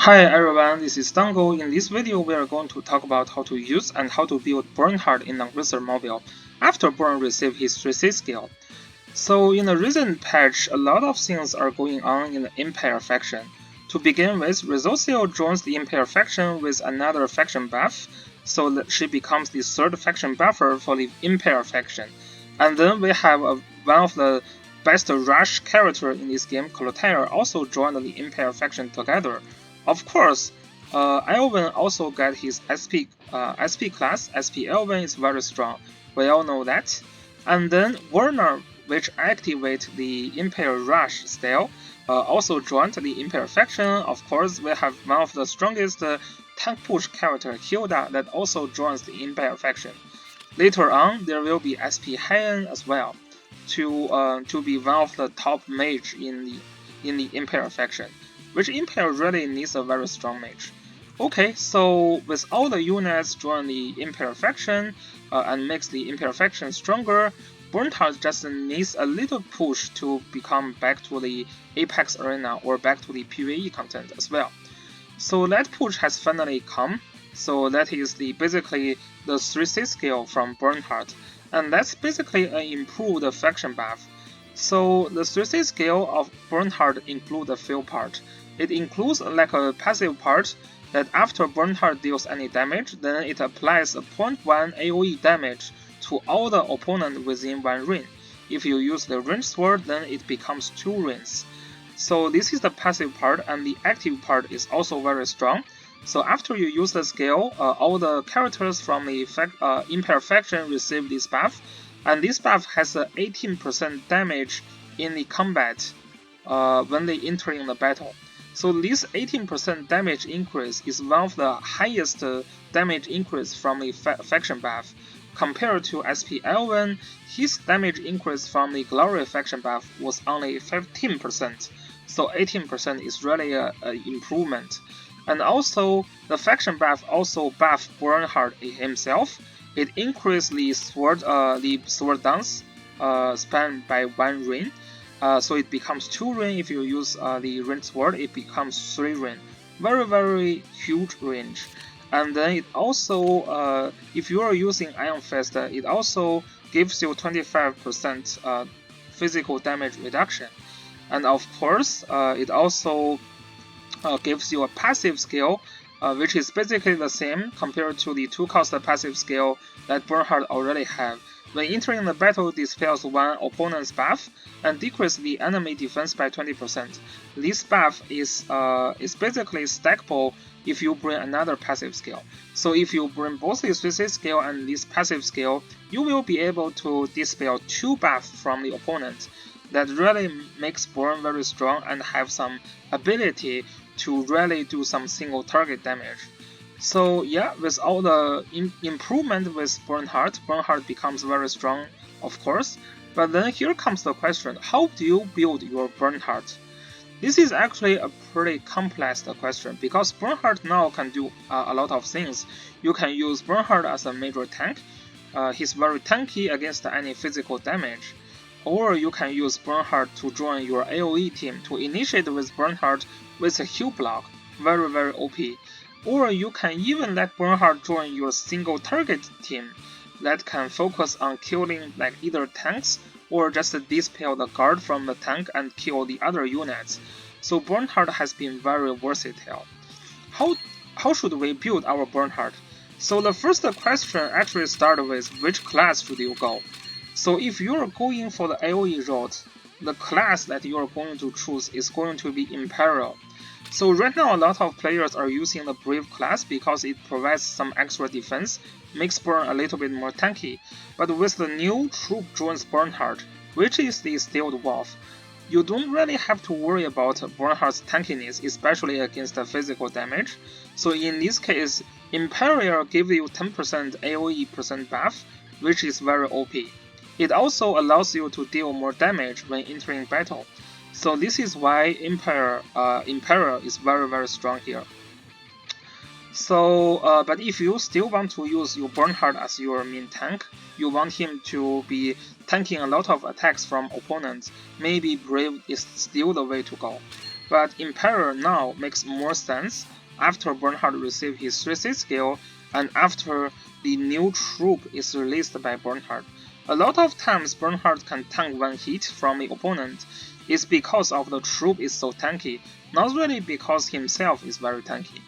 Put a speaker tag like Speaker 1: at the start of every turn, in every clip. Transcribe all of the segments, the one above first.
Speaker 1: Hi everyone, this is Dango. In this video, we are going to talk about how to use and how to build Bernhardt in Langrisser Mobile after Bern received his 3C skill. So in the recent patch, a lot of things are going on in the Empire faction. To begin with, Resocio joins the Empire faction with another faction buff, so that she becomes the third faction buffer for the Empire faction. And then we have one of the best rush character in this game, Clotaire, also joined the Empire faction together. Of course, Elven also got his SP class. SP Elven is very strong. We all know that. And then Bernhardt, which activates the Empire Rush style, also joined the Empire faction. Of course, we have one of the strongest tank push character, Hilda, that also joins the Empire faction. Later on, there will be SP Heian as well, to be one of the top mage in the Empire faction, which Empire really needs a very strong mage. Okay, so with all the units join the Empire faction and makes the Empire faction stronger, Bernhardt just needs a little push to become back to the Apex arena or back to the PvE content as well. So that push has finally come. So that is basically the 3C skill from Bernhardt, and that's basically an improved faction buff. So the 3C skill of Bernhardt includes a few parts. It includes like a passive part that after Bernhardt deals any damage, then it applies a 0.1 AoE damage to all the opponent within one ring. If you use the ranged sword, then it becomes 2 rings. So this is the passive part, and the active part is also very strong. So after you use the skill, all the characters from the Empire faction receive this buff, and this buff has an 18% damage in the combat when they enter in the battle. So this 18% damage increase is one of the highest damage increase from the faction buff. Compared to SP Elven, his damage increase from the Glory faction buff was only 15%, so 18% is really an improvement. And also, the faction buff also buffed Bernhardt himself. It increased the sword dance span by 1 ring. So it becomes 2 ring. If you use the ranged sword, it becomes 3 ring. Very huge range. And then it also, if you are using Iron Fist, it also gives you 25% physical damage reduction. And of course, it also gives you a passive skill, which is basically the same compared to the 2-cost passive skill that Bernhardt already have. When entering the battle, dispels one opponent's buff and decreases the enemy defense by 20%. This buff is basically stackable if you bring another passive skill. So if you bring both the 3C skill and this passive skill, you will be able to dispel 2 buffs from the opponent. That really makes Bern very strong and have some ability to really do some single target damage. So yeah, with all the improvement with Bernhardt becomes very strong, of course. But then here comes the question, how do you build your Bernhardt? This is actually a pretty complex question because Bernhardt now can do a lot of things. You can use Bernhardt as a major tank. He's very tanky against any physical damage. Or you can use Bernhardt to join your AoE team to initiate with Bernhardt with a heal block, very OP. Or you can even let Bernhardt join your single target team that can focus on killing like either tanks or just dispel the guard from the tank and kill the other units. So Bernhardt has been very versatile. How should we build our Bernhardt? So the first question actually starts with which class should you go. So if you're going for the AoE route, the class that you're going to choose is going to be Imperial. So right now a lot of players are using the Brave class because it provides some extra defense, makes Bern a little bit more tanky. But with the new troop joins Bernhardt, which is the Stealth Wolf, you don't really have to worry about Bernhardt's tankiness, especially against the physical damage. So in this case, Imperial gives you 10% AoE% buff, which is very OP. It also allows you to deal more damage when entering battle. So this is why Imperial is very strong here. So, but if you still want to use your Bernhardt as your main tank, you want him to be tanking a lot of attacks from opponents, maybe Brave is still the way to go. but Emperor now makes more sense after Bernhardt received his 3C skill and after the new troop is released by Bernhardt. A lot of times Bernhardt can tank one hit from the opponent is because of the troop is so tanky, not really because himself is very tanky.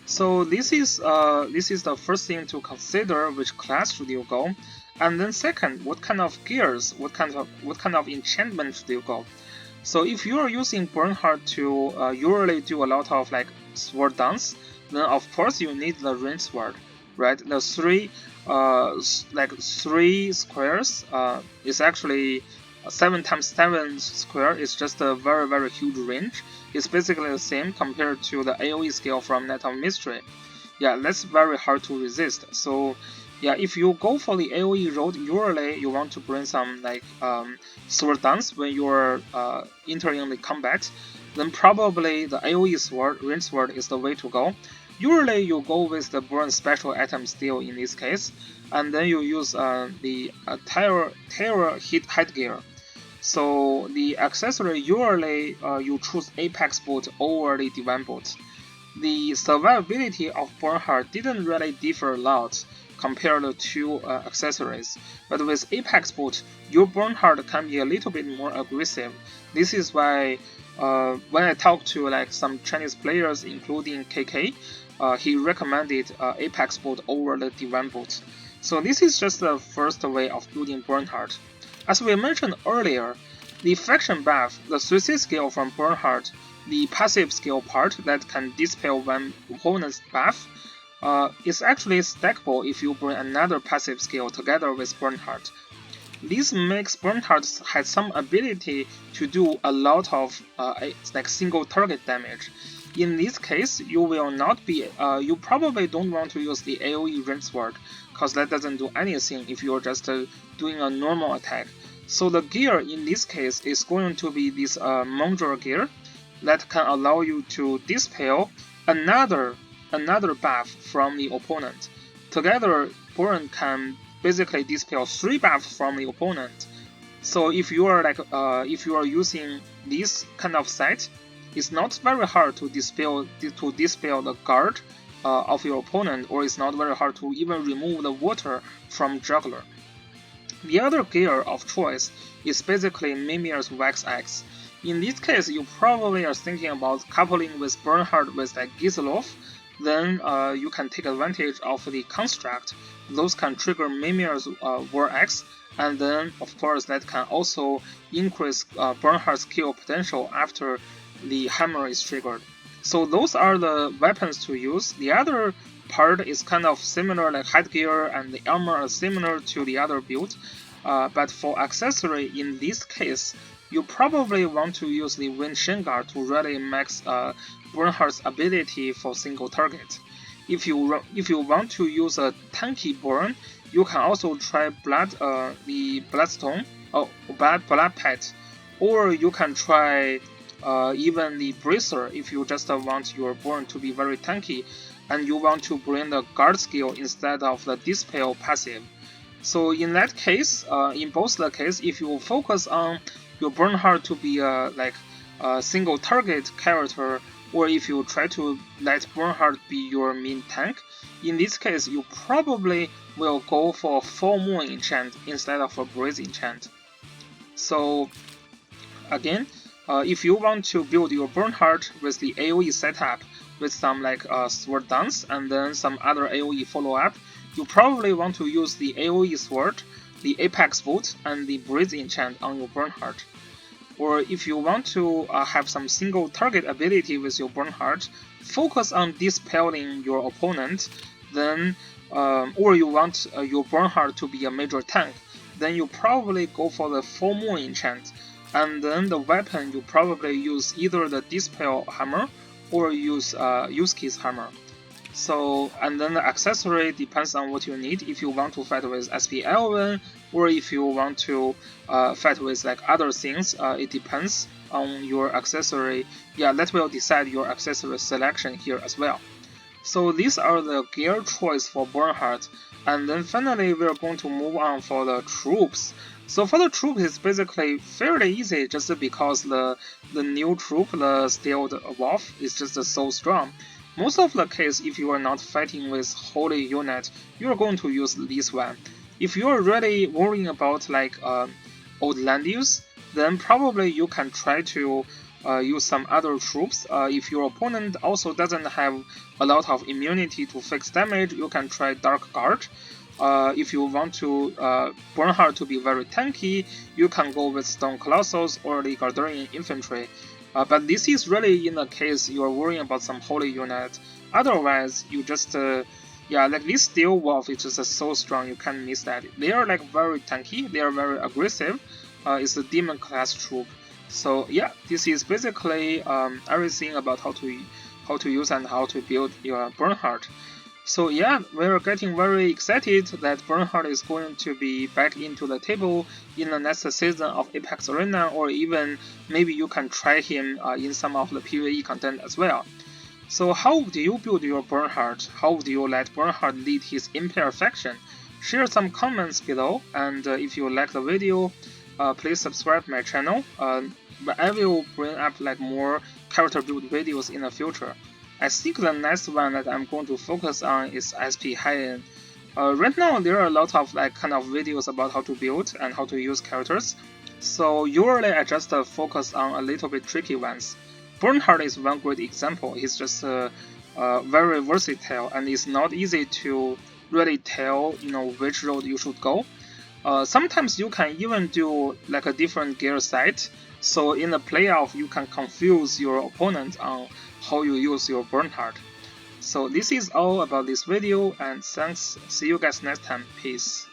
Speaker 1: So this is the first thing to consider, which class should you go, and then second, what kind of gears, what kind of enchantment should you go. So if you are using Bernhardt to usually do a lot of like sword dance, then of course you need the range sword, right? The three squares is actually 7 times 7 square is just a very huge range. It's basically the same compared to the AoE skill from Net of Mystery. Yeah, that's very hard to resist. So yeah, if you go for the AoE road, usually you want to bring some like sword dance when you're entering the combat, then probably the AoE sword, range sword is the way to go. Usually you go with the burn special item steel in this case, and then you use the terror hit headgear. So the accessory usually you choose Apex boot over the Divine boot. The survivability of Bernhardt didn't really differ a lot compared to accessories, but with Apex boot, your Bernhardt can be a little bit more aggressive. This is why when I talked to like some Chinese players, including KK, he recommended Apex boot over the Divine boot. So this is just the first way of building Bernhardt. As we mentioned earlier, the faction buff, the 3C skill from Bernhardt, the passive skill part that can dispel one opponent's buff, is actually stackable if you bring another passive skill together with Bernhardt. This makes Bernhardt has some ability to do a lot of like single target damage. In this case, you will not be, you probably don't want to use the AoE range sword, cause that doesn't do anything if you're just doing a normal attack. So the gear in this case is going to be this Mongrel gear that can allow you to dispel another buff from the opponent. Together, Bern can basically dispel 3 buffs from the opponent. So if you are like if you are using this kind of set, it's not very hard to dispel the guard of your opponent, or it's not very hard to even remove the water from Juggler. The other gear of choice is basically Mimir's Wax Axe. In this case, you probably are thinking about coupling with Bernhardt with like Giselov, then you can take advantage of the construct. Those can trigger Mimir's War Axe, and then of course that can also increase Bernhardt's kill potential after the hammer is triggered. So those are the weapons to use. The other part is kind of similar, like headgear and the armor are similar to the other build, but for accessory in this case, you probably want to use the Wind Shingar to really max Bernhardt's ability for single target. If you want to use a tanky burn, you can also try the Bloodstone or Blood Pet, or you can try even the Bracer if you just want your burn to be very tanky and you want to bring the guard skill instead of the dispel passive. So in that case, in both the case, if you focus on your Bernhardt to be like a single target character, or if you try to let Bernhardt be your main tank, in this case you probably will go for a Full Moon enchant instead of a Breeze enchant. So again, if you want to build your Bernhardt with the AoE setup with some like sword dance and then some other AoE follow-up, you probably want to use the AoE sword, the Apex boot, and the Breeze enchant on your Bernhardt. Or if you want to have some single target ability with your Bernhardt, focus on dispelling your opponent, then or you want your Bernhardt to be a major tank, then you probably go for the Full Moon enchant, and then the weapon you probably use either the Dispel hammer or use Yusuke's hammer. So, and then the accessory depends on what you need. If you want to fight with SP Elven, or if you want to fight with like other things, it depends on your accessory. Yeah, that will decide your accessory selection here as well. So these are the gear choice for Bernhardt, and then finally we're going to move on for the troops. So for the troop, it's basically fairly easy just because the new troop, the stealth wolf, is just so strong. Most of the case, if you are not fighting with holy unit, you are going to use this one. If you are really worrying about like old land use, then probably you can try to use some other troops. If your opponent also doesn't have a lot of immunity to fixed damage, you can try Dark Guard. If you want to Bernhardt to be very tanky, you can go with Stone Colossus or the Gardarian Infantry. But this is really in the case you are worrying about some holy unit. Otherwise, you just yeah, like this Steel Wolf is just so strong, you can't miss that. They are like very tanky, they are very aggressive. It's a demon class troop. So yeah, this is basically everything about how to use and how to build your Bernhardt. So yeah, we're getting very excited that Bernhardt is going to be back into the table in the next season of Apex Arena, or even maybe you can try him in some of the PvE content as well. So how do you build your Bernhardt? How do you let Bernhardt lead his Empire faction? Share some comments below, and if you like the video, please subscribe my channel. I will bring up like more character build videos in the future. I think the next one that I'm going to focus on is SP high-end. Right now there are a lot of like kind of videos about how to build and how to use characters, so usually I just focus on a little bit tricky ones. Bernhardt is one great example. He's just very versatile and it's not easy to really tell which road you should go. Sometimes you can even do like a different gear set, so in the playoff you can confuse your opponent on how you use your Bernhardt. So this is all about this video, and thanks. See you guys next time. Peace.